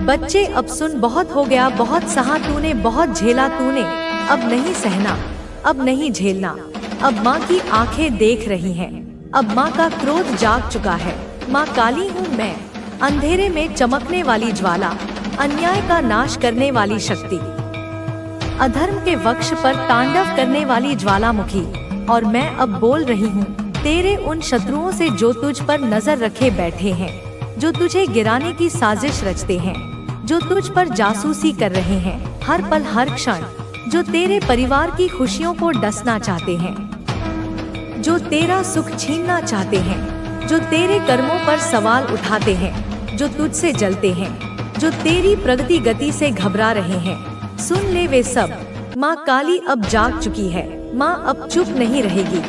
बच्चे अब सुन, बहुत हो गया, बहुत सहा तूने, बहुत झेला तूने, अब नहीं सहना, अब नहीं झेलना। अब माँ की आंखें देख रही हैं, अब माँ का क्रोध जाग चुका है। माँ काली हूँ मैं, अंधेरे में चमकने वाली ज्वाला, अन्याय का नाश करने वाली शक्ति, अधर्म के वक्ष पर तांडव करने वाली ज्वालामुखी। और मैं अब बोल रही हूँ तेरे उन शत्रुओं से जो तुझ पर नजर रखे बैठे हैं, जो तुझे गिराने की साजिश रचते हैं, जो तुझ पर जासूसी कर रहे हैं हर पल हर क्षण, जो तेरे परिवार की खुशियों को डसना चाहते हैं, जो तेरा सुख छीनना चाहते हैं, जो तेरे कर्मों पर सवाल उठाते हैं, जो तुझसे जलते हैं, जो तेरी प्रगति गति से घबरा रहे हैं, सुन ले वे सब। माँ काली अब जाग चुकी है। माँ अब चुप नहीं रहेगी।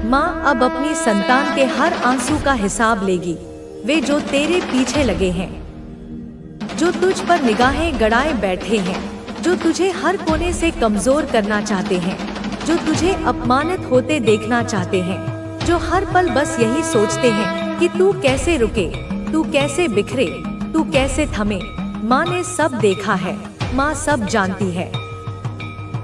माँ अब अपनी संतान के हर आंसू का हिसाब लेगी। वे जो तेरे पीछे लगे हैं, जो तुझ पर निगाहें गड़ाए बैठे हैं, जो तुझे हर कोने से कमजोर करना चाहते हैं, जो तुझे अपमानित होते देखना चाहते हैं, जो हर पल बस यही सोचते हैं कि तू कैसे रुके, तू कैसे बिखरे, तू कैसे थमे। माँ ने सब देखा है, माँ सब जानती है।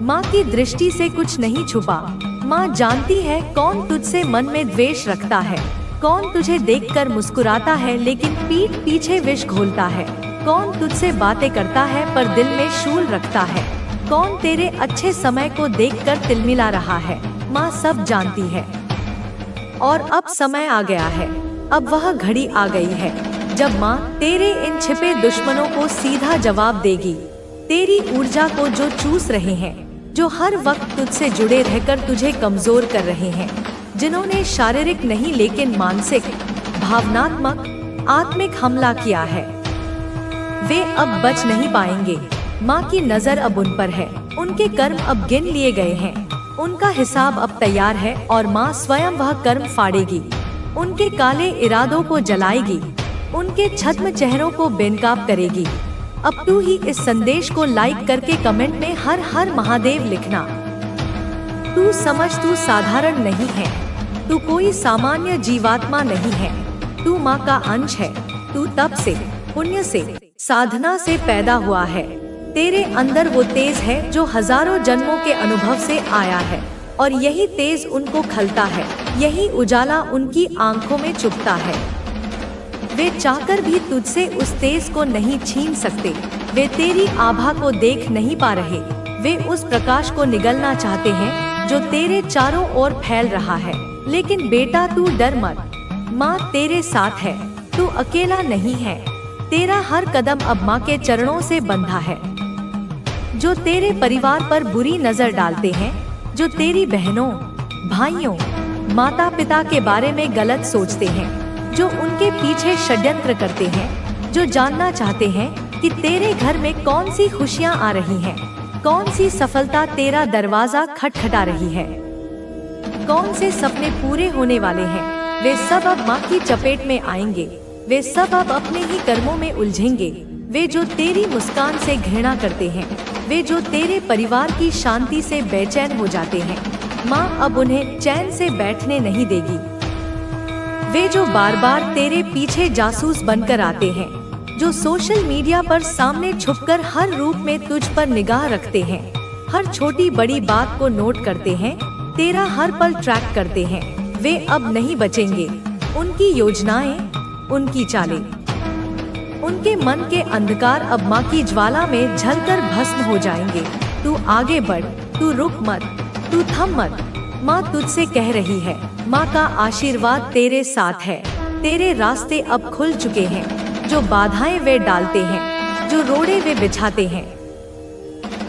माँ की दृष्टि से कुछ नहीं छुपा। माँ जानती है कौन तुझसे मन में द्वेष रखता है, कौन तुझे देखकर मुस्कुराता है लेकिन पीठ पीछे विष घोलता है, कौन तुझसे बातें करता है पर दिल में शूल रखता है, कौन तेरे अच्छे समय को देखकर तिलमिला रहा है। माँ सब जानती है। और अब समय आ गया है, अब वह घड़ी आ गई है जब माँ तेरे इन छिपे दुश्मनों को सीधा जवाब देगी। तेरी ऊर्जा को जो चूस रहे हैं, जो हर वक्त तुझसे जुड़े रहकर तुझे कमजोर कर रहे हैं, जिन्होंने शारीरिक नहीं लेकिन मानसिक, भावनात्मक, आत्मिक हमला किया है, वे अब बच नहीं पाएंगे। माँ की नजर अब उन पर है। उनके कर्म अब गिन लिए गए हैं, उनका हिसाब अब तैयार है और माँ स्वयं वह कर्म फाड़ेगी, उनके काले इरादों को जलाएगी, उनके छद्म चेहरों को बेनकाब करेगी। अब तू ही इस संदेश को लाइक करके कमेंट में हर हर महादेव लिखना। तू समझ, तू साधारण नहीं है, तू कोई सामान्य जीवात्मा नहीं है, तू माँ का अंश है। तू तप से, पुण्य से, साधना से पैदा हुआ है। तेरे अंदर वो तेज है जो हजारों जन्मों के अनुभव से आया है और यही तेज उनको खलता है, यही उजाला उनकी आंखों में चुभता है। वे चाहकर भी तुझसे उस तेज को नहीं छीन सकते। वे तेरी आभा को देख नहीं पा रहे। वे उस प्रकाश को निगलना चाहते हैं जो तेरे चारों ओर फैल रहा है। लेकिन बेटा तू डर मत, माँ तेरे साथ है, तू अकेला नहीं है। तेरा हर कदम अब माँ के चरणों से बंधा है। जो तेरे परिवार पर बुरी नजर डालते हैं, जो तेरी बहनों, भाइयों, माता पिता के बारे में गलत सोचते हैं, जो उनके पीछे षड्यंत्र करते हैं, जो जानना चाहते हैं कि तेरे घर में कौन सी खुशियां आ रही हैं, कौन सी सफलता तेरा दरवाजा खटखटा रही है, कौन से सपने पूरे होने वाले हैं, वे सब अब माँ की चपेट में आएंगे। वे सब अब अपने ही कर्मों में उलझेंगे। वे जो तेरी मुस्कान से घृणा करते हैं, वे जो तेरे परिवार की शांति से बेचैन हो जाते हैं, माँ अब उन्हें चैन से बैठने नहीं देगी। वे जो बार बार तेरे पीछे जासूस बनकर आते हैं, जो सोशल मीडिया पर सामने छुपकर हर रूप में तुझ पर निगाह रखते हैं, हर छोटी बड़ी बात को नोट करते हैं, तेरा हर पल ट्रैक करते हैं, वे अब नहीं बचेंगे। उनकी योजनाएं, उनकी चालें, उनके मन के अंधकार अब माँ की ज्वाला में जलकर भस्म हो जाएंगे। तू आगे बढ़, तू रुक मत, तू थम मत। माँ तुझसे कह रही है, माँ का आशीर्वाद तेरे साथ है। तेरे रास्ते अब खुल चुके हैं। जो बाधाएं वे डालते हैं, जो रोड़े वे बिछाते हैं,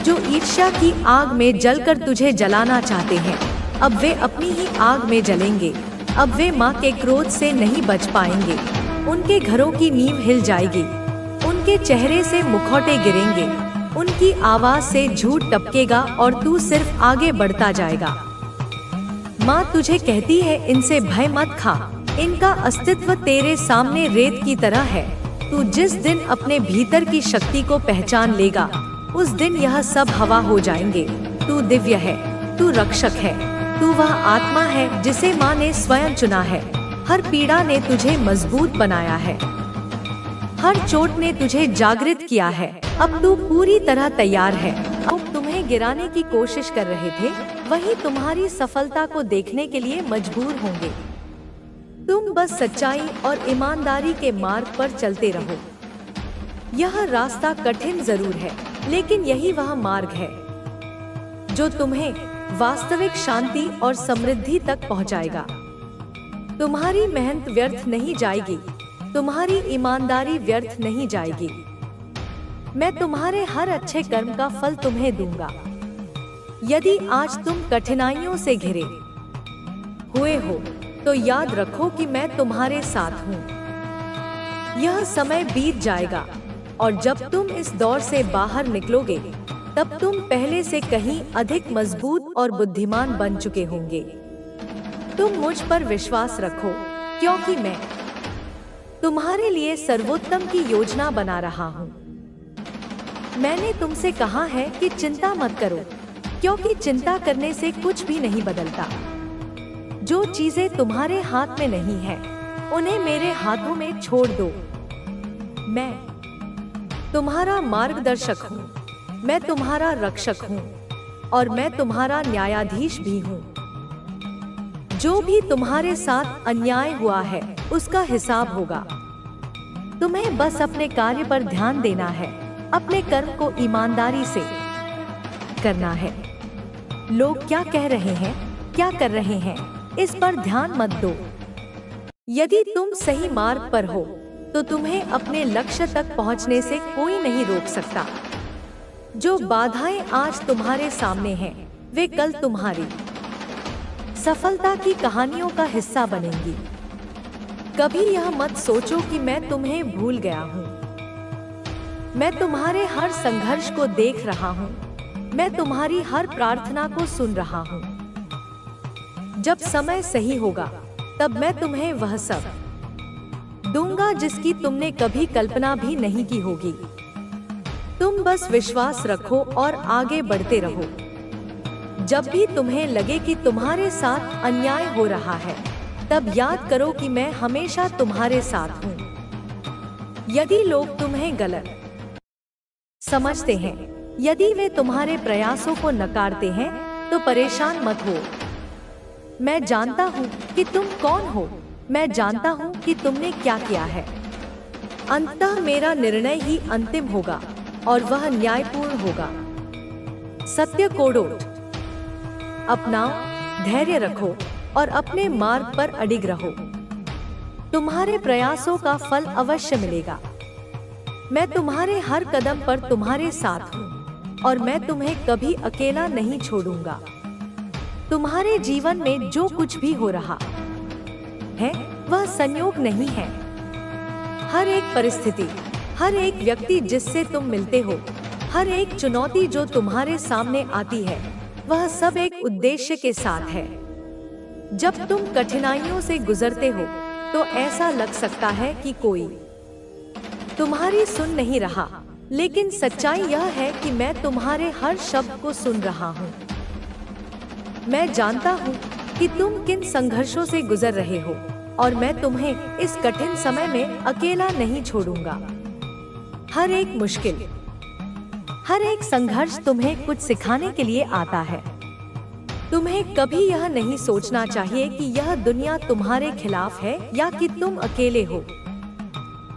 जो ईर्ष्या की आग में जलकर तुझे जलाना चाहते हैं, अब वे अपनी ही आग में जलेंगे। अब वे माँ के क्रोध से नहीं बच पाएंगे। उनके घरों की नींव हिल जाएगी, उनके चेहरे से मुखौटे गिरेंगे, उनकी आवाज से झूठ टपकेगा और तू सिर्फ आगे बढ़ता जाएगा। माँ तुझे कहती है, इनसे भय मत खा, इनका अस्तित्व तेरे सामने रेत की तरह है। तू जिस दिन अपने भीतर की शक्ति को पहचान लेगा, उस दिन यह सब हवा हो जाएंगे। तू दिव्य है, तू रक्षक है, तू वह आत्मा है जिसे माँ ने स्वयं चुना है। हर पीड़ा ने तुझे मजबूत बनाया है, हर चोट ने तुझे जागृत किया है। अब तू पूरी तरह तैयार है। अब तुम्हें गिराने की कोशिश कर रहे थे, वही तुम्हारी सफलता को देखने के लिए मजबूर होंगे। तुम बस सच्चाई और ईमानदारी के मार्ग पर चलते रहो। यह रास्ता कठिन जरूर है, लेकिन यही वह मार्ग है जो तुम्हें वास्तविक शांति और समृद्धि तक पहुंचाएगा। तुम्हारी मेहनत व्यर्थ नहीं जाएगी, तुम्हारी ईमानदारी व्यर्थ नहीं जाएगी। मैं तुम्हारे हर अच्छे कर्म का फल तुम्हें दूंगा। यदि आज तुम कठिनाइयों से घिरे हुए हो, तो याद रखो कि मैं तुम्हारे साथ हूँ। यह समय बीत जाएगा और जब तुम इस दौर से बाहर निकलोगे, तब तुम पहले से कहीं अधिक मजबूत और बुद्धिमान बन चुके होंगे। तुम मुझ पर विश्वास रखो, क्योंकि मैं तुम्हारे लिए सर्वोत्तम की योजना बना रहा हूँ। मैंने तुमसे कहा है कि चिंता मत करो, क्योंकि चिंता करने से कुछ भी नहीं बदलता। जो चीजें तुम्हारे हाथ में नहीं है, उन्हें मेरे हाथों में छोड़ दो। मैं तुम्हारा मार्गदर्शक हूँ, मैं तुम्हारा रक्षक हूँ और मैं तुम्हारा न्यायाधीश भी हूँ। जो भी तुम्हारे साथ अन्याय हुआ है, उसका हिसाब होगा। तुम्हें बस अपने कार्य पर ध्यान देना है, अपने कर्म को ईमानदारी से करना है। लोग क्या कह रहे हैं, क्या कर रहे हैं, इस पर ध्यान मत दो। यदि तुम सही मार्ग पर हो, तो तुम्हें अपने लक्ष्य तक पहुंचने से कोई नहीं रोक सकता। जो बाधाएं आज तुम्हारे सामने हैं, वे कल तुम्हारी सफलता की कहानियों का हिस्सा बनेंगी। कभी यह मत सोचो कि मैं तुम्हें भूल गया हूँ। मैं तुम्हारे हर संघर्ष को देख रहा हूँ, मैं तुम्हारी हर प्रार्थना को सुन रहा हूँ। जब समय सही होगा, तब मैं तुम्हें वह सब दूंगा जिसकी तुमने कभी कल्पना भी नहीं की होगी। तुम बस विश्वास रखो और आगे बढ़ते रहो। जब भी तुम्हें लगे कि तुम्हारे साथ अन्याय हो रहा है, तब याद करो कि मैं हमेशा तुम्हारे साथ हूँ। यदि लोग तुम्हें गलत समझते हैं, यदि वे तुम्हारे प्रयासों को नकारते हैं, तो परेशान मत हो। मैं जानता हूँ कि तुम कौन हो, मैं जानता हूँ कि तुमने क्या किया है। अंततः मेरा निर्णय ही अंतिम होगा और वह न्यायपूर्ण होगा। सत्य को डोट अपनाओ, धैर्य रखो और अपने मार्ग पर अडिग रहो। तुम्हारे प्रयासों का फल अवश्य मिलेगा। मैं तुम्हारे हर कदम पर तुम्हारे साथ हूँ और मैं तुम्हें कभी अकेला नहीं छोड़ूंगा। तुम्हारे जीवन में जो कुछ भी हो रहा है, वह संयोग नहीं है। हर एक परिस्थिति, हर एक व्यक्ति जिससे तुम मिलते हो, हर एक चुनौती जो तुम्हारे सामने आती है, वह सब एक उद्देश्य के साथ है। जब तुम कठिनाइयों से गुजरते हो, तो ऐसा लग सकता है कि कोई तुम्हारी सुन नहीं रहा, लेकिन सच्चाई यह है कि मैं तुम्हारे हर शब्द को सुन रहा हूँ। मैं जानता हूँ कि तुम किन संघर्षों से गुजर रहे हो और मैं तुम्हें इस कठिन समय में अकेला नहीं छोड़ूंगा। हर एक मुश्किल, हर एक संघर्ष तुम्हें कुछ सिखाने के लिए आता है। तुम्हें कभी यह नहीं सोचना चाहिए कि यह दुनिया तुम्हारे खिलाफ है या कि तुम अकेले हो।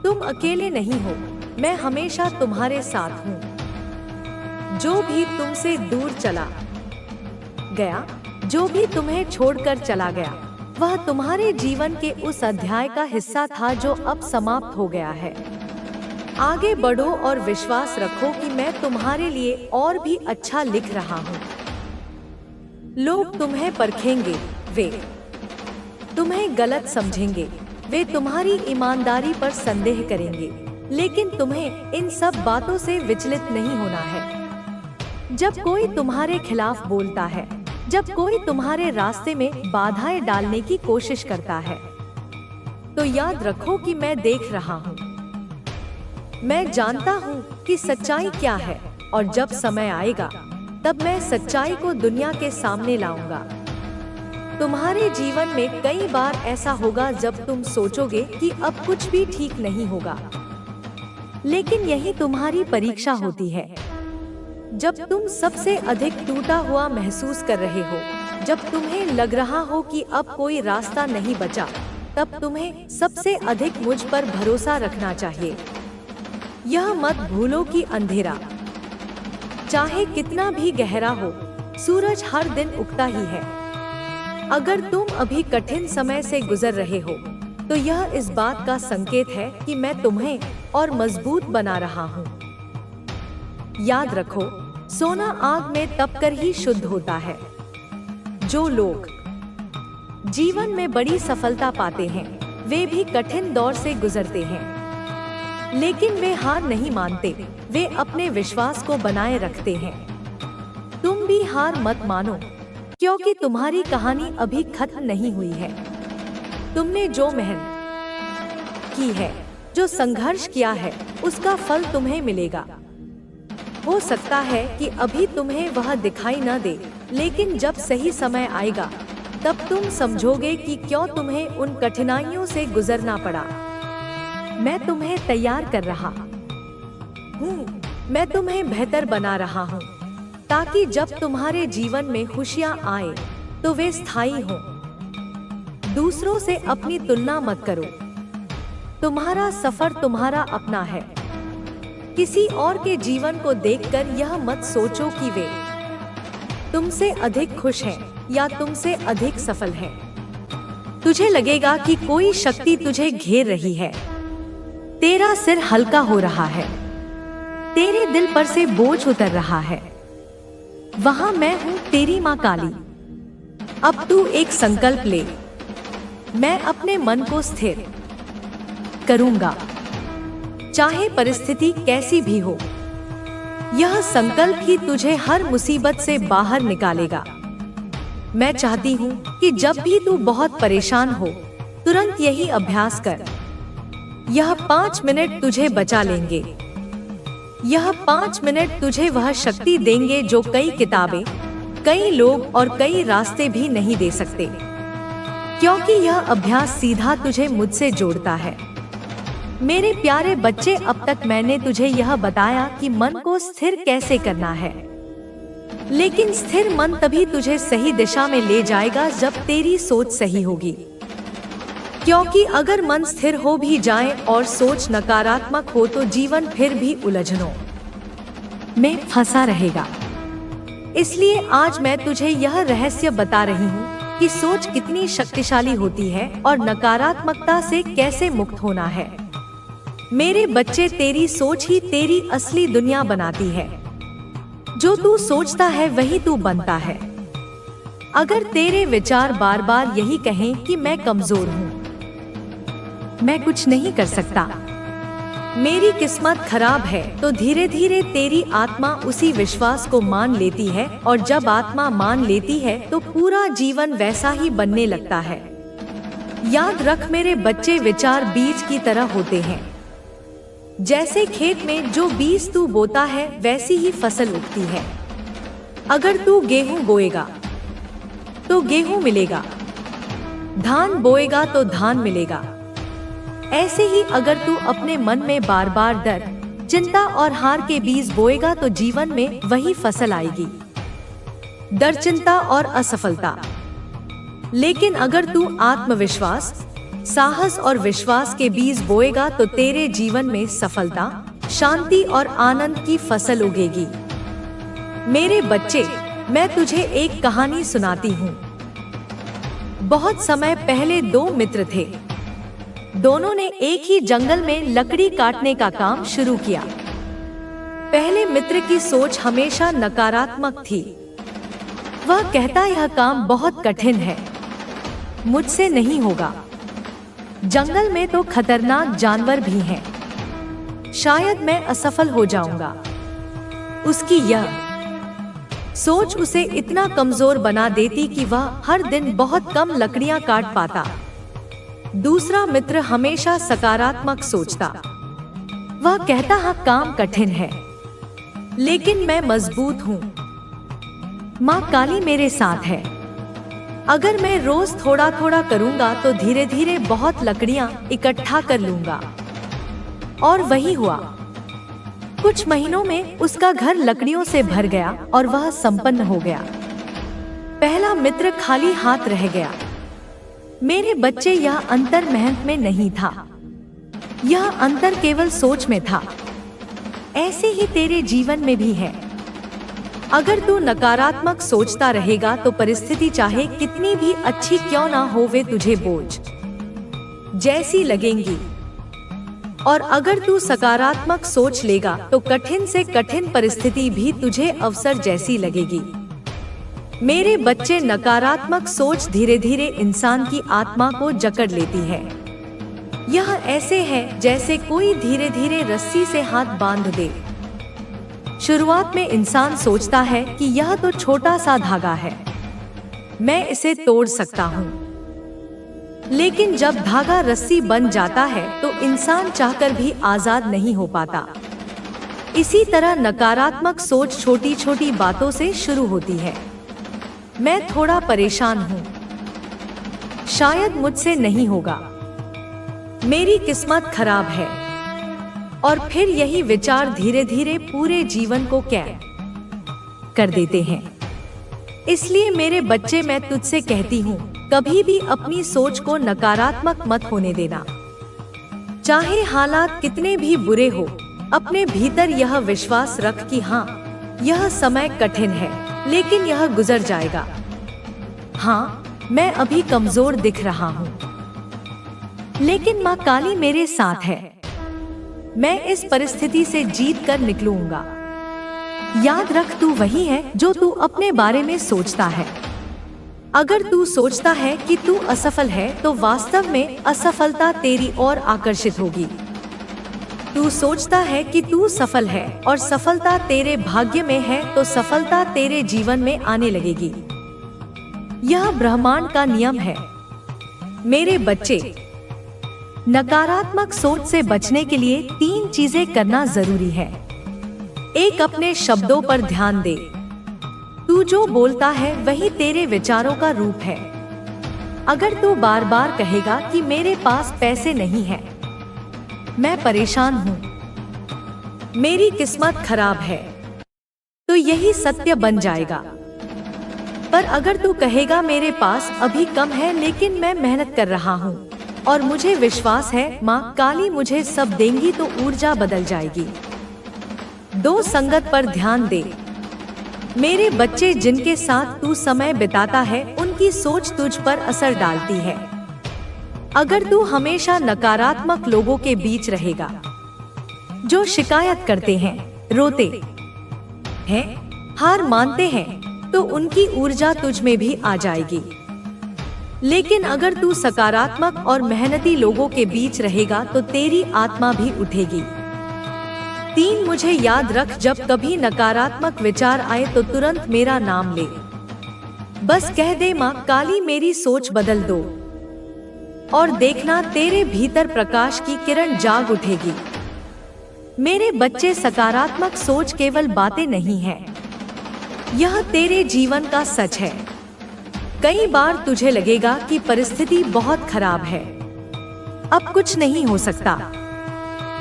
तुम अकेले नहीं हो, मैं हमेशा तुम्हारे साथ हूँ। जो भी तुमसे दूर चला गया, जो भी तुम्हें छोड़कर चला गया, वह तुम्हारे जीवन के उस अध्याय का हिस्सा था जो अब समाप्त हो गया है। आगे बढ़ो और विश्वास रखो कि मैं तुम्हारे लिए और भी अच्छा लिख रहा हूँ। लोग तुम्हें परखेंगे, वे तुम्हें गलत समझेंगे, वे तुम्हारी ईमानदारी पर संदेह करेंगे, लेकिन तुम्हें इन सब बातों से विचलित नहीं होना है। जब कोई तुम्हारे खिलाफ बोलता है, जब कोई तुम्हारे रास्ते में बाधाएं डालने की कोशिश करता है, तो याद रखो कि मैं देख रहा हूँ। मैं जानता हूँ कि सच्चाई क्या है और जब समय आएगा, तब मैं सच्चाई को दुनिया के सामने लाऊंगा। तुम्हारे जीवन में कई बार ऐसा होगा जब तुम सोचोगे कि अब कुछ भी ठीक नहीं होगा, लेकिन यही तुम्हारी परीक्षा होती है। जब तुम सबसे अधिक टूटा हुआ महसूस कर रहे हो, जब तुम्हें लग रहा हो कि अब कोई रास्ता नहीं बचा, तब तुम्हें सबसे अधिक मुझ पर भरोसा रखना चाहिए। यह मत भूलो कि अंधेरा चाहे कितना भी गहरा हो, सूरज हर दिन उगता ही है। अगर तुम अभी कठिन समय से गुजर रहे हो, तो यह इस बात का संकेत है कि मैं तुम्हें और मजबूत बना रहा हूँ। याद रखो, सोना आग में तपकर ही शुद्ध होता है। जो लोग जीवन में बड़ी सफलता पाते हैं, वे भी कठिन दौर से गुजरते हैं, लेकिन वे हार नहीं मानते, वे अपने विश्वास को बनाए रखते हैं। तुम भी हार मत मानो, क्योंकि तुम्हारी कहानी अभी खत्म नहीं हुई है। तुमने जो मेहनत की है, जो संघर्ष किया है, उसका फल तुम्हें मिलेगा। हो सकता है कि अभी तुम्हें वह दिखाई न दे, लेकिन जब सही समय आएगा, तब तुम समझोगे कि क्यों तुम्हें उन कठिनाइयों से गुजरना पड़ा। मैं तुम्हें तैयार कर रहा हूँ, मैं तुम्हें बेहतर बना रहा हूँ, ताकि जब तुम्हारे जीवन में खुशियाँ आए तो वे स्थायी हों। दूसरों से अपनी तुलना मत करो। तुम्हारा सफर तुम्हारा अपना है। किसी और के जीवन को देखकर यह मत सोचो कि वे तुमसे अधिक खुश हैं या तुमसे अधिक सफल हैं। तुझे लगेगा कि कोई शक्ति तुझे घेर रही है। तेरा सिर हल्का हो रहा है, तेरे दिल पर से बोझ उतर रहा है। वहां मैं हूँ, तेरी माँ काली। अब तू एक संकल्प ले। मैं अपने मन को स्थिर करूंगा, चाहे परिस्थिति कैसी भी हो। यह संकल्प ही तुझे हर मुसीबत से बाहर निकालेगा। मैं चाहती हूँ कि जब भी तू बहुत परेशान हो, तुरंत यही अभ्यास कर। यह 5 मिनट तुझे बचा लेंगे। यह 5 मिनट तुझे वह शक्ति देंगे जो कई किताबें, कई लोग और कई रास्ते भी नहीं दे सकते, क्योंकि यह अभ्यास सीधा तुझे मुझसे जोड़ता है। मेरे प्यारे बच्चे, अब तक मैंने तुझे यह बताया कि मन को स्थिर कैसे करना है, लेकिन स्थिर मन तभी तुझे सही दिशा में ले जाएगा जब तेरी सोच सही होगी। क्योंकि अगर मन स्थिर हो भी जाए और सोच नकारात्मक हो, तो जीवन फिर भी उलझनों में फंसा रहेगा। इसलिए आज मैं तुझे यह रहस्य बता रही हूँ कि सोच कितनी शक्तिशाली होती है और नकारात्मकता से कैसे मुक्त होना है। मेरे बच्चे, तेरी सोच ही तेरी असली दुनिया बनाती है। जो तू सोचता है वही तू बनता है। अगर तेरे विचार बार बार यही कहें कि मैं कमजोर हूँ, मैं कुछ नहीं कर सकता, मेरी किस्मत खराब है, तो धीरे धीरे तेरी आत्मा उसी विश्वास को मान लेती है, और जब आत्मा मान लेती है तो पूरा जीवन वैसा ही बनने लगता है। याद रख मेरे बच्चे, विचार बीज की तरह होते हैं। जैसे खेत में जो बीज तू बोता है, वैसी ही फसल उगती है। अगर तू गेहूं बोएगा तो गेहूं मिलेगा, धान बोएगा तो धान मिलेगा। ऐसे ही अगर तू अपने मन में बार बार डर, चिंता और हार के बीज बोएगा तो जीवन में वही फसल आएगी, डर, चिंता और असफलता। लेकिन अगर तू आत्मविश्वास, साहस और विश्वास के बीज बोएगा तो तेरे जीवन में सफलता, शांति और आनंद की फसल उगेगी। मेरे बच्चे, मैं तुझे एक कहानी सुनाती हूँ। बहुत समय पहले 2 मित्र थे। दोनों ने एक ही जंगल में लकड़ी काटने का काम शुरू किया। पहले मित्र की सोच हमेशा नकारात्मक थी। वह कहता, यह काम बहुत कठिन है, मुझसे नहीं होगा, जंगल में तो खतरनाक जानवर भी हैं, शायद मैं असफल हो जाऊंगा। उसकी यह सोच उसे इतना कमजोर बना देती कि वह हर दिन बहुत कम लकड़ियां काट पाता। दूसरा मित्र हमेशा सकारात्मक सोचता। वह कहता, हाँ काम कठिन है, लेकिन मैं मजबूत हूँ, माँ काली मेरे साथ है। अगर मैं रोज थोड़ा थोड़ा करूँगा तो धीरे धीरे बहुत लकड़ियाँ इकट्ठा कर लूँगा। और वही हुआ। कुछ महीनों में उसका घर लकड़ियों से भर गया और वह संपन्न हो गया। पहला मित्र खाली हाथ रह गया। मेरे बच्चे, यह अंतर मेहनत में नहीं था, यह अंतर केवल सोच में था। ऐसे ही तेरे जीवन में भी है। अगर तू नकारात्मक सोचता रहेगा तो परिस्थिति चाहे कितनी भी अच्छी क्यों ना हो, वे तुझे बोझ जैसी लगेंगी। और अगर तू सकारात्मक सोच लेगा तो कठिन से कठिन परिस्थिति भी तुझे अवसर जैसी लगेगी। मेरे बच्चे, नकारात्मक सोच धीरे धीरे इंसान की आत्मा को जकड़ लेती है। यह ऐसे है जैसे कोई धीरे धीरे रस्सी से हाथ बांध दे। शुरुआत में इंसान सोचता है कि यह तो छोटा सा धागा है, मैं इसे तोड़ सकता हूँ। लेकिन जब धागा रस्सी बन जाता है तो इंसान चाहकर भी आजाद नहीं हो पाता। इसी तरह नकारात्मक सोच छोटी छोटी बातों से शुरू होती है। मैं थोड़ा परेशान हूँ, शायद मुझसे नहीं होगा, मेरी किस्मत खराब है। और फिर यही विचार धीरे धीरे पूरे जीवन को कैद कर देते हैं। इसलिए मेरे बच्चे, मैं तुझसे कहती हूँ, कभी भी अपनी सोच को नकारात्मक मत होने देना। चाहे हालात कितने भी बुरे हो, अपने भीतर यह विश्वास रख कि हाँ, यह समय कठिन है लेकिन यह गुजर जाएगा। हाँ, मैं अभी कमजोर दिख रहा हूँ, लेकिन माँ काली मेरे साथ है। मैं इस परिस्थिति से जीत कर निकलूंगा। याद रख, तू वही है जो तू अपने बारे में सोचता है। अगर तू सोचता है कि तू असफल है तो वास्तव में असफलता तेरी ओर आकर्षित होगी। तू सोचता है कि तू सफल है और सफलता तेरे भाग्य में है तो सफलता तेरे जीवन में आने लगेगी। यह ब्रह्मांड का नियम है। मेरे बच्चे, नकारात्मक सोच से बचने के लिए 3 चीजें करना जरूरी है। 1, अपने शब्दों पर ध्यान दे। तू जो बोलता है वही तेरे विचारों का रूप है। अगर तू बार बार कहेगा कि मेरे पास पैसे नहीं है, मैं परेशान हूँ, मेरी किस्मत खराब है, तो यही सत्य बन जाएगा। पर अगर तू कहेगा मेरे पास अभी कम है लेकिन मैं मेहनत कर रहा हूँ और मुझे विश्वास है माँ काली मुझे सब देंगी, तो ऊर्जा बदल जाएगी। 2, संगत पर ध्यान दे। मेरे बच्चे, जिनके साथ तू समय बिताता है उनकी सोच तुझ पर असर डालती है। अगर तू हमेशा नकारात्मक लोगों के बीच रहेगा जो शिकायत करते हैं, रोते हैं, हार मानते हैं, तो उनकी ऊर्जा तुझ में भी आ जाएगी। लेकिन अगर तू सकारात्मक और मेहनती लोगों के बीच रहेगा तो तेरी आत्मा भी उठेगी। 3, मुझे याद रख, जब कभी नकारात्मक विचार आए तो तुरंत मेरा नाम ले। बस कह दे माँ काली मेरी सोच बदल दो, और देखना तेरे भीतर प्रकाश की किरण जाग उठेगी। मेरे बच्चे, सकारात्मक सोच केवल बातें नहीं है, यह तेरे जीवन का सच है। कई बार तुझे लगेगा कि परिस्थिति बहुत खराब है, अब कुछ नहीं हो सकता,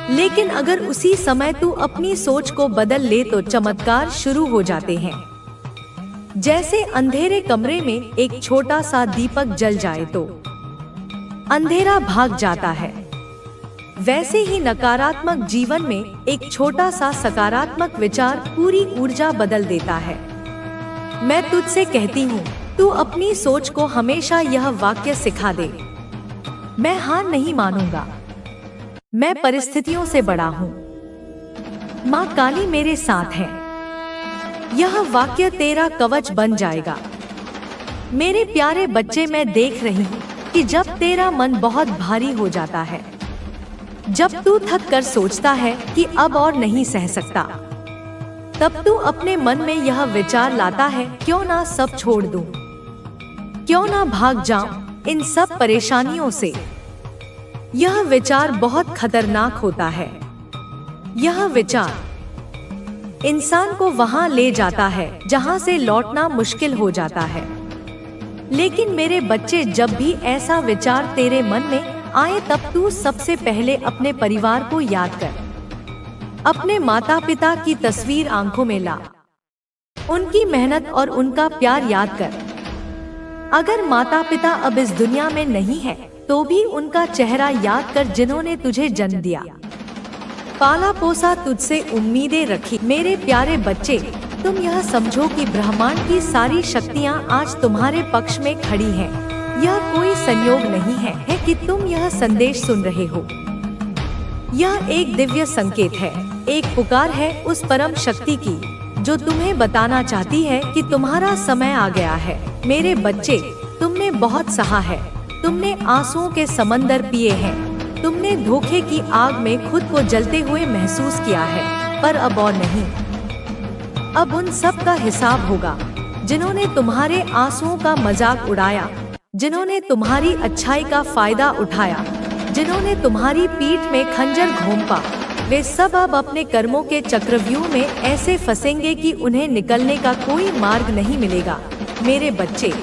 लेकिन अगर उसी समय तू अपनी सोच को बदल ले तो चमत्कार शुरू हो जाते हैं। जैसे अंधेरे कमरे में एक छोटा सा दीपक जल जाए तो अंधेरा भाग जाता है, वैसे ही नकारात्मक जीवन में एक छोटा सा सकारात्मक विचार पूरी ऊर्जा बदल देता है। मैं तुझसे कहती हूँ, तू अपनी सोच को हमेशा यह वाक्य सिखा दे, मैं हार नहीं मानूंगा, मैं परिस्थितियों से बड़ा हूँ, माँ काली मेरे साथ है। यह वाक्य तेरा कवच बन जाएगा। मेरे प्यारे बच्चे, मैं देख रही हूँ कि जब तेरा मन बहुत भारी हो जाता है, जब तू थक कर सोचता है कि अब और नहीं सह सकता, तब तू अपने मन में यह विचार लाता है, क्यों ना सब छोड़ दूं, क्यों ना भाग जाऊं इन सब परेशानियों से। यह विचार बहुत खतरनाक होता है। यह विचार इंसान को वहां ले जाता है जहां से लौटना मुश्किल हो जाता है। लेकिन मेरे बच्चे, जब भी ऐसा विचार तेरे मन में आए तब तू सबसे पहले अपने परिवार को याद कर। अपने माता पिता की तस्वीर आंखों में ला। उनकी मेहनत और उनका प्यार याद कर। अगर माता पिता अब इस दुनिया में नहीं है तो भी उनका चेहरा याद कर, जिन्होंने तुझे जन्म दिया, पाला पोसा, तुझसे उम्मीदें रखी। मेरे प्यारे बच्चे, तुम यह समझो कि ब्रह्मांड की सारी शक्तियाँ आज तुम्हारे पक्ष में खड़ी हैं। यह कोई संयोग नहीं है कि तुम यह संदेश सुन रहे हो। यह एक दिव्य संकेत है, एक पुकार है उस परम शक्ति की जो तुम्हें बताना चाहती है कि तुम्हारा समय आ गया है। मेरे बच्चे, तुमने बहुत सहा है, तुमने आंसुओं के समंदर पिए हैं, तुमने धोखे की आग में खुद को जलते हुए महसूस किया है, पर अब और नहीं। अब उन सब का हिसाब होगा जिन्होंने तुम्हारे आंसुओं का मजाक उड़ाया, जिन्होंने तुम्हारी अच्छाई का फायदा उठाया, जिन्होंने तुम्हारी पीठ में खंजर घोंपा। वे सब अब अपने कर्मों के चक्रव्यूह में ऐसे फंसेंगे कि उन्हें निकलने का कोई मार्ग नहीं मिलेगा। मेरे बच्चे,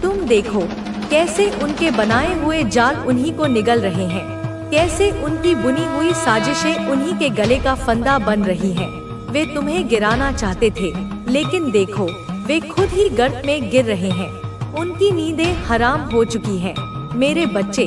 तुम देखो कैसे उनके बनाए हुए जाल उन्हीं को निगल रहे हैं, कैसे उनकी बुनी हुई साजिशें उन्हीं के गले का फंदा बन रही हैं। वे तुम्हें गिराना चाहते थे, लेकिन देखो वे खुद ही गर्त में गिर रहे हैं। उनकी नींदें हराम हो चुकी हैं। मेरे बच्चे,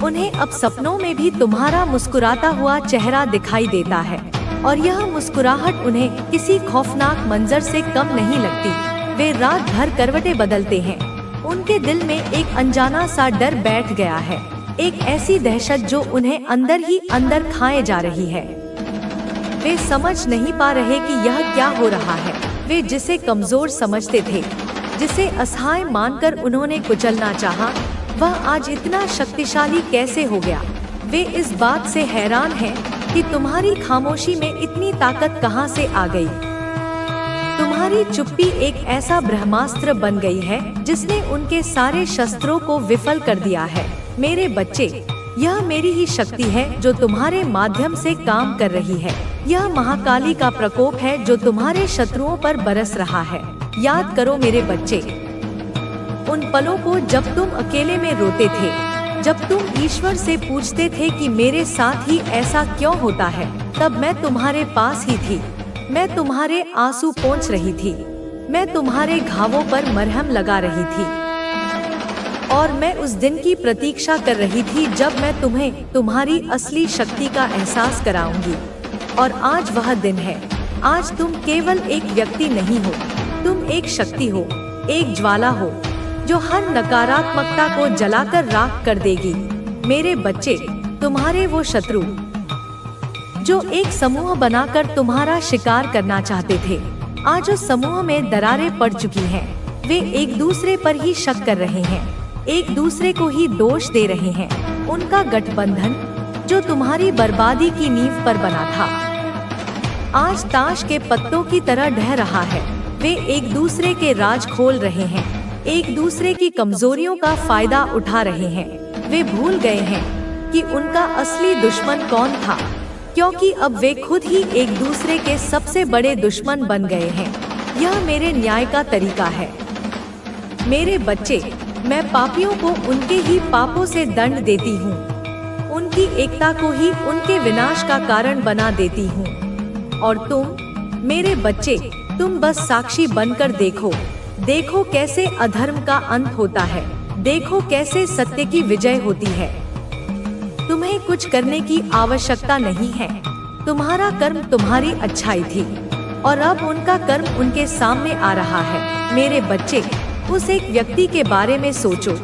उन्हें अब सपनों में भी तुम्हारा मुस्कुराता हुआ चेहरा दिखाई देता है, और यह मुस्कुराहट उन्हें किसी खौफनाक मंजर से कम नहीं लगती। वे रात भर करवटें बदलते हैं। उनके दिल में एक अनजाना सा डर बैठ गया है, एक ऐसी दहशत जो उन्हें अंदर ही अंदर खाए जा रही है। वे समझ नहीं पा रहे कि यह क्या हो रहा है। वे जिसे कमजोर समझते थे, जिसे असहाय मानकर उन्होंने कुचलना चाहा, वह आज इतना शक्तिशाली कैसे हो गया। वे इस बात से हैरान हैं कि तुम्हारी खामोशी में इतनी ताकत कहां से आ गई। तुम्हारी चुप्पी एक ऐसा ब्रह्मास्त्र बन गई है जिसने उनके सारे शस्त्रों को विफल कर दिया है। मेरे बच्चे, यह मेरी ही शक्ति है जो तुम्हारे माध्यम से काम कर रही है। यह महाकाली का प्रकोप है जो तुम्हारे शत्रुओं पर बरस रहा है। याद करो मेरे बच्चे, उन पलों को जब तुम अकेले में रोते थे, जब तुम ईश्वर से पूछते थे कि मेरे साथ ही ऐसा क्यों होता है, तब मैं तुम्हारे पास ही थी। मैं तुम्हारे आंसू पोंछ रही थी, मैं तुम्हारे घावों पर मरहम लगा रही थी, और मैं उस दिन की प्रतीक्षा कर रही थी जब मैं तुम्हें तुम्हारी असली शक्ति का एहसास कराऊंगी। और आज वह दिन है। आज तुम केवल एक व्यक्ति नहीं हो, तुम एक शक्ति हो, एक ज्वाला हो जो हर नकारात्मकता को जलाकर राख कर देगी। मेरे बच्चे, तुम्हारे वो शत्रु जो एक समूह बनाकर तुम्हारा शिकार करना चाहते थे, आज उस समूह में दरारें पड़ चुकी हैं। वे एक दूसरे पर ही शक कर रहे हैं, एक दूसरे को ही दोष दे रहे हैं। उनका गठबंधन जो तुम्हारी बर्बादी की नींव पर बना था, आज ताश के पत्तों की तरह ढह रहा है। वे एक दूसरे के राज खोल रहे हैं, एक दूसरे की कमजोरियों का फायदा उठा रहे हैं। वे भूल गए हैं कि उनका असली दुश्मन कौन था, क्योंकि अब वे खुद ही एक दूसरे के सबसे बड़े दुश्मन बन गए हैं। यह मेरे न्याय का तरीका है। मेरे बच्चे, मैं पापियों को उनके ही पापों से दंड देती हूँ, उनकी एकता को ही उनके विनाश का कारण बना देती हूँ। और तुम मेरे बच्चे, तुम बस साक्षी बनकर देखो। देखो कैसे अधर्म का अंत होता है, देखो कैसे सत्य की विजय होती है। तुम्हें कुछ करने की आवश्यकता नहीं है। तुम्हारा कर्म तुम्हारी अच्छाई थी, और अब उनका कर्म उनके सामने आ रहा है। मेरे बच्चे, उस एक व्यक्ति के बारे में सोचो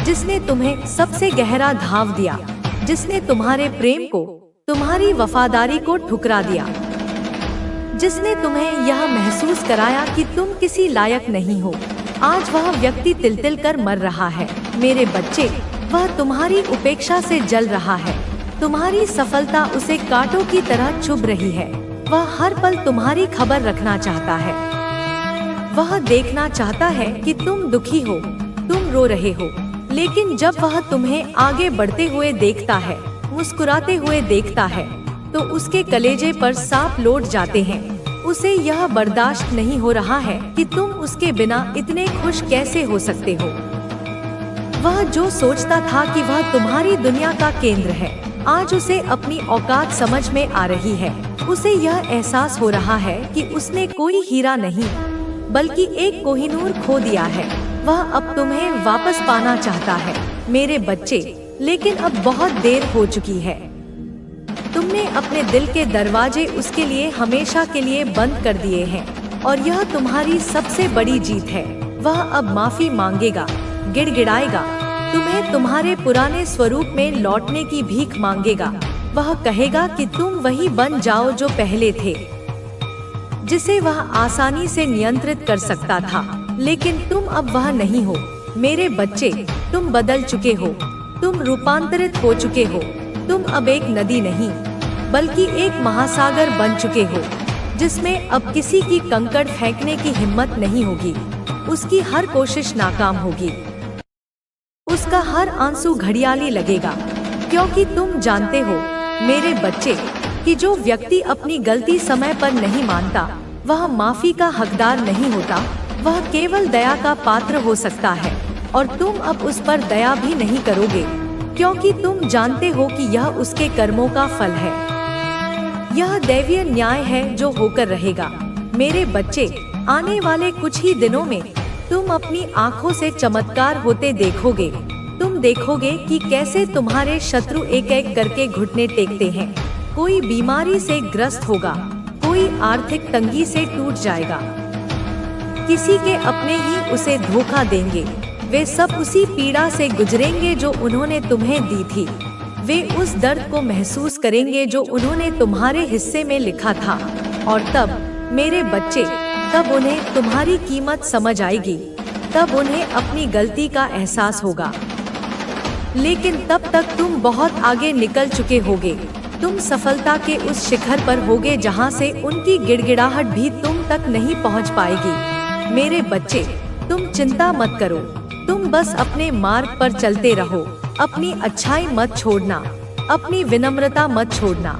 जिसने तुम्हें सबसे गहरा घाव दिया, जिसने तुम्हारे प्रेम को, तुम्हारी वफादारी को ठुकरा दिया, जिसने तुम्हें यह महसूस कराया कि तुम किसी लायक नहीं हो। आज वह व्यक्ति तिल-तिल कर मर रहा है। मेरे बच्चे, वह तुम्हारी उपेक्षा से जल रहा है। तुम्हारी सफलता उसे कांटों की तरह चुभ रही है। वह हर पल तुम्हारी खबर रखना चाहता है। वह देखना चाहता है कि तुम दुखी हो, तुम रो रहे हो। लेकिन जब वह तुम्हें आगे बढ़ते हुए देखता है, मुस्कुराते हुए देखता है, तो उसके कलेजे पर सांप लौट जाते हैं। उसे यह बर्दाश्त नहीं हो रहा है कि तुम उसके बिना इतने खुश कैसे हो सकते हो। वह जो सोचता था कि वह तुम्हारी दुनिया का केंद्र है, आज उसे अपनी औकात समझ में आ रही है। उसे यह एहसास हो रहा है कि उसने कोई हीरा नहीं बल्कि एक कोहिनूर खो दिया है। वह अब तुम्हें वापस पाना चाहता है मेरे बच्चे, लेकिन अब बहुत देर हो चुकी है। तुमने अपने दिल के दरवाजे उसके लिए हमेशा के लिए बंद कर दिए हैं और यह तुम्हारी सबसे बड़ी जीत है। वह अब माफी मांगेगा, गिड़गिड़ाएगा, तुम्हें तुम्हारे पुराने स्वरूप में लौटने की भीख मांगेगा। वह कहेगा कि तुम वही बन जाओ जो पहले थे, जिसे वह आसानी से नियंत्रित कर सकता था, लेकिन तुम अब वह नहीं हो मेरे बच्चे। तुम बदल चुके हो, तुम रूपांतरित हो चुके हो। तुम अब एक नदी नहीं बल्कि एक महासागर बन चुके हो, जिसमें अब किसी की कंकड़ फेंकने की हिम्मत नहीं होगी। उसकी हर कोशिश नाकाम होगी, उसका हर आंसू घड़ियाली लगेगा, क्योंकि तुम जानते हो मेरे बच्चे कि जो व्यक्ति अपनी गलती समय पर नहीं मानता वह माफी का हकदार नहीं होता। वह केवल दया का पात्र हो सकता है और तुम अब उस पर दया भी नहीं करोगे, क्योंकि तुम जानते हो कि यह उसके कर्मों का फल है। यह दैवीय न्याय है जो होकर रहेगा मेरे बच्चे। आने वाले कुछ ही दिनों में तुम अपनी आँखों से चमत्कार होते देखोगे। तुम देखोगे कि कैसे तुम्हारे शत्रु एक एक करके घुटने टेकते हैं। कोई बीमारी से ग्रस्त होगा, कोई आर्थिक तंगी से टूट जाएगा, किसी के अपने ही उसे धोखा देंगे। वे सब उसी पीड़ा से गुजरेंगे जो उन्होंने तुम्हें दी थी। वे उस दर्द को महसूस करेंगे जो उन्होंने तुम्हारे हिस्से में लिखा था। और तब मेरे बच्चे, तब उन्हें तुम्हारी कीमत समझ आएगी, तब उन्हें अपनी गलती का एहसास होगा। लेकिन तब तक तुम बहुत आगे निकल चुके होगे। तुम सफलता के उस शिखर पर होगे जहां से उनकी गिड़गिड़ाहट भी तुम तक नहीं पहुंच पाएगी मेरे बच्चे। तुम चिंता मत करो, तुम बस अपने मार्ग पर चलते रहो। अपनी अच्छाई मत छोड़ना, अपनी विनम्रता मत छोड़ना,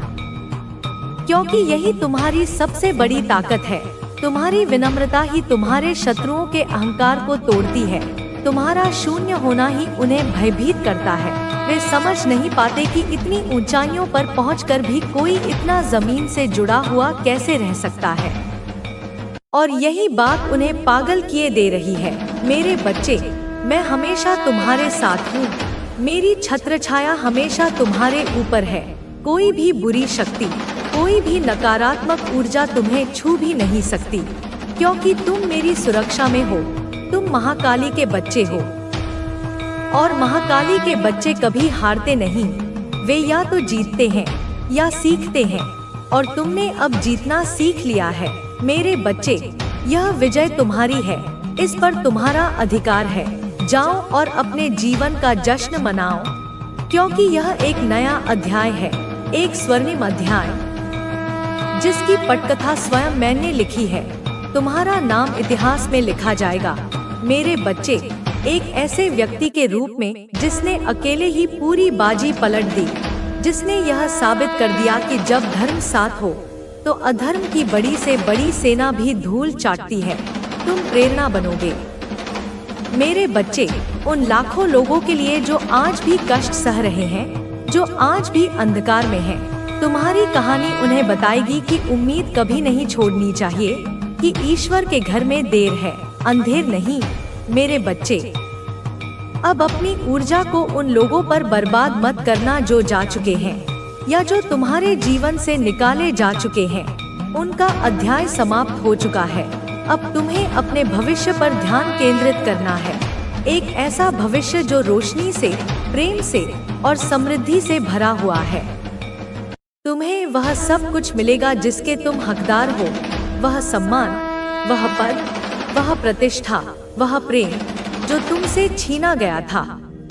क्योंकि यही तुम्हारी सबसे बड़ी ताकत है। तुम्हारी विनम्रता ही तुम्हारे शत्रुओं के अहंकार को तोड़ती है। तुम्हारा शून्य होना ही उन्हें भयभीत करता है। वे समझ नहीं पाते कि इतनी ऊंचाइयों पर पहुंचकर भी कोई इतना जमीन से जुड़ा हुआ कैसे रह सकता है, और यही बात उन्हें पागल किए दे रही है मेरे बच्चे। मैं हमेशा तुम्हारे साथ हूँ। मेरी छत्रछाया हमेशा तुम्हारे ऊपर है। कोई भी बुरी शक्ति, कोई भी नकारात्मक ऊर्जा तुम्हें छू भी नहीं सकती, क्योंकि तुम मेरी सुरक्षा में हो। तुम महाकाली के बच्चे हो, और महाकाली के बच्चे कभी हारते नहीं। वे या तो जीतते हैं या सीखते हैं, और तुमने अब जीतना सीख लिया है मेरे बच्चे। यह विजय तुम्हारी है, इस पर तुम्हारा अधिकार है। जाओ और अपने जीवन का जश्न मनाओ, क्योंकि यह एक नया अध्याय है, एक स्वर्णिम अध्याय जिसकी पटकथा स्वयं मैंने लिखी है। तुम्हारा नाम इतिहास में लिखा जाएगा मेरे बच्चे, एक ऐसे व्यक्ति के रूप में जिसने अकेले ही पूरी बाजी पलट दी, जिसने यह साबित कर दिया कि जब धर्म साथ हो तो अधर्म की बड़ी से बड़ी सेना भी धूल चाटती है। तुम प्रेरणा बनोगे मेरे बच्चे, उन लाखों लोगों के लिए जो आज भी कष्ट सह रहे हैं, जो आज भी अंधकार में हैं। तुम्हारी कहानी उन्हें बताएगी कि उम्मीद कभी नहीं छोड़नी चाहिए, कि ईश्वर के घर में देर है, अंधेर नहीं मेरे बच्चे। अब अपनी ऊर्जा को उन लोगों पर बर्बाद मत करना जो जा चुके हैं, या जो तुम्हारे जीवन से निकाले जा चुके हैं। उनका अध्याय समाप्त हो चुका है। अब तुम्हें अपने भविष्य पर ध्यान केंद्रित करना है, एक ऐसा भविष्य जो रोशनी से, प्रेम से और समृद्धि से भरा हुआ है। तुम्हें वह सब कुछ मिलेगा जिसके तुम हकदार हो। वह सम्मान, वह पद, वह प्रतिष्ठा, वह प्रेम जो तुमसे छीना गया था,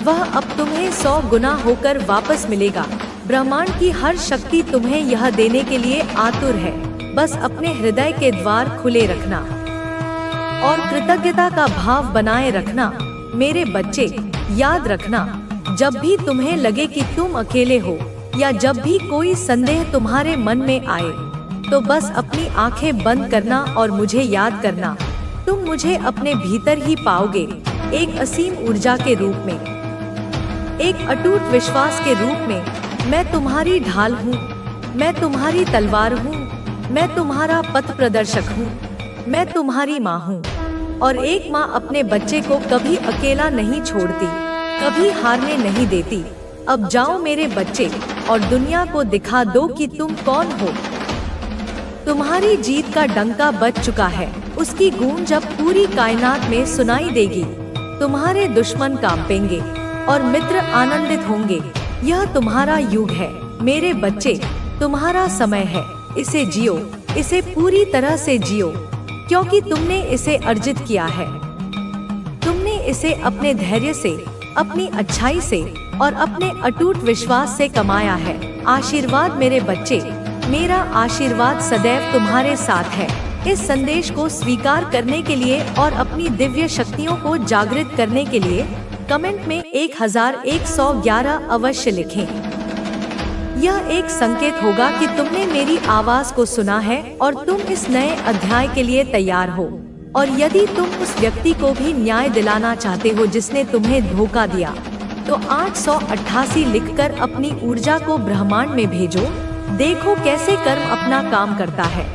वह अब तुम्हें 100 गुना होकर वापस मिलेगा। ब्रह्मांड की हर शक्ति तुम्हें यह देने के लिए आतुर है। बस अपने हृदय के द्वार खुले रखना और कृतज्ञता का भाव बनाए रखना मेरे बच्चे। याद रखना, जब भी तुम्हें लगे कि तुम अकेले हो, या जब भी कोई संदेह तुम्हारे मन में आए, तो बस अपनी आंखें बंद करना और मुझे याद करना। तुम मुझे अपने भीतर ही पाओगे, एक असीम ऊर्जा के रूप में, एक अटूट विश्वास के रूप में। मैं तुम्हारी ढाल हूँ, मैं तुम्हारी तलवार हूँ, मैं तुम्हारा पथ प्रदर्शक हूँ, मैं तुम्हारी माँ हूँ। और एक माँ अपने बच्चे को कभी अकेला नहीं छोड़ती, कभी हारने नहीं देती। अब जाओ मेरे बच्चे और दुनिया को दिखा दो कि तुम कौन हो। तुम्हारी जीत का डंका बज चुका है, उसकी गूंज अब पूरी कायनात में सुनाई देगी। तुम्हारे दुश्मन कांपेंगे और मित्र आनंदित होंगे। यह तुम्हारा युग है मेरे बच्चे, तुम्हारा समय है। इसे जियो, इसे पूरी तरह से जियो, क्योंकि तुमने इसे अर्जित किया है। तुमने इसे अपने धैर्य से, अपनी अच्छाई से और अपने अटूट विश्वास से कमाया है। आशीर्वाद मेरे बच्चे, मेरा आशीर्वाद सदैव तुम्हारे साथ है। इस संदेश को स्वीकार करने के लिए और अपनी दिव्य शक्तियों को जागृत करने के लिए कमेंट में 1111 अवश्य लिखें। यह एक संकेत होगा कि तुमने मेरी आवाज को सुना है और तुम इस नए अध्याय के लिए तैयार हो। और यदि तुम उस व्यक्ति को भी न्याय दिलाना चाहते हो जिसने तुम्हें धोखा दिया, तो 888 लिखकर अपनी ऊर्जा को ब्रह्मांड में भेजो। देखो कैसे कर्म अपना काम करता है।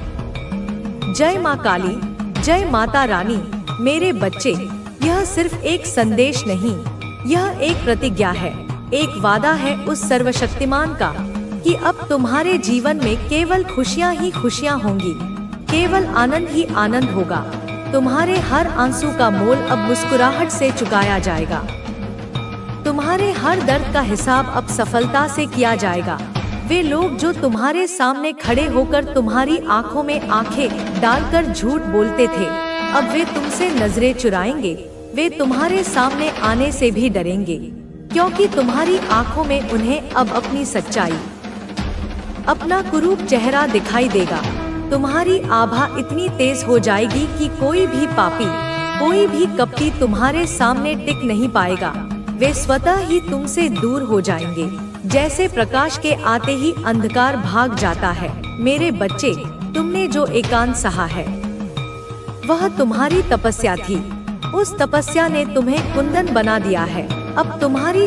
जय माँ काली, जय माता रानी। मेरे बच्चे, यह सिर्फ एक संदेश नहीं, यह एक प्रतिज्ञा है, एक वादा है उस सर्वशक्तिमान का कि अब तुम्हारे जीवन में केवल खुशियाँ ही खुशियाँ होंगी, केवल आनंद ही आनंद होगा। तुम्हारे हर आंसू का मोल अब मुस्कुराहट से चुकाया जाएगा। तुम्हारे हर दर्द का हिसाब अब सफलता से किया जाएगा। वे लोग जो तुम्हारे सामने खड़े होकर तुम्हारी आंखों में आंखें डालकर झूठ बोलते थे, अब वे तुमसे नजरें चुराएंगे। वे तुम्हारे सामने आने से भी डरेंगे, क्योंकि तुम्हारी आंखों में उन्हें अब अपनी सच्चाई, अपना कुरूप चेहरा दिखाई देगा। तुम्हारी आभा इतनी तेज हो जाएगी कि कोई भी पापी, कोई भी कपटी तुम्हारे सामने टिक नहीं पाएगा। वे स्वतः ही तुमसे दूर हो जाएंगे, जैसे प्रकाश के आते ही अंधकार भाग जाता है। मेरे बच्चे, तुमने जो एकांत सहा है, वह तुम्हारी तपस्या थी। उस तपस्या ने तुम्हें कुंदन बना दिया है। अब तुम्हारी